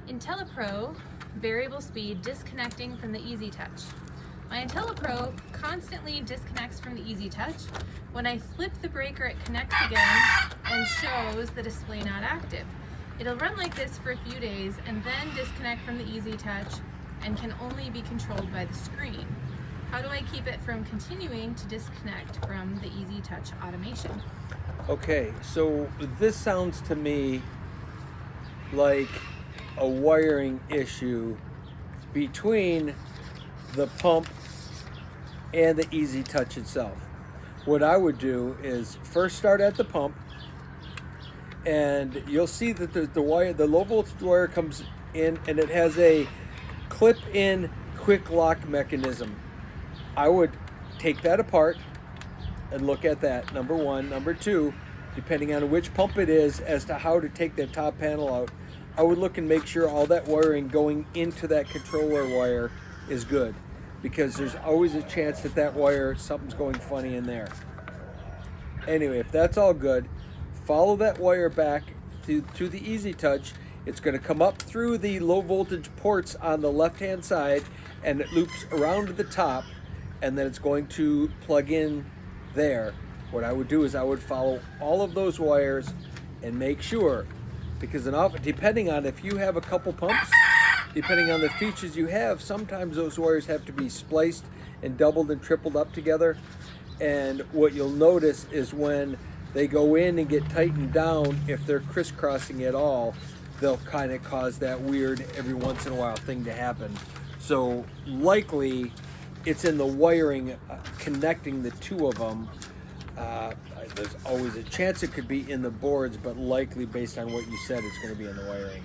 IntelliPro variable speed disconnecting from the EasyTouch. My IntelliPro constantly disconnects from the EasyTouch. When I flip the breaker, it connects again and shows the display not active. It'll run like this for a few days and then disconnect from the EasyTouch and can only be controlled by the screen. How do I keep it from continuing to disconnect from the EasyTouch automation? Okay, so this sounds to me like a wiring issue between the pump and the EasyTouch itself. What I would do is first start at the pump, and you'll see that the low voltage wire comes in and it has a clip-in quick lock mechanism. I would take that apart and look at that, number one. Number two, depending on which pump it is as to how to take that top panel out, I would look and make sure all that wiring going into that controller wire is good, because there's always a chance that that wire, something's going funny in there. Anyway, if that's all good, follow that wire back to the EasyTouch. It's going to come up through the low voltage ports on the left hand side, and it loops around to the top, and then it's going to plug in there. What I would do is I would follow all of those wires and make sure, because depending on if you have a couple pumps, depending on the features you have, sometimes those wires have to be spliced and doubled and tripled up together. And what you'll notice is when they go in and get tightened down, if they're crisscrossing at all, they'll kind of cause that weird every once in a while thing to happen. So likely it's in the wiring connecting the two of them. There's always a chance it could be in the boards, but likely based on what you said, it's going to be in the wiring.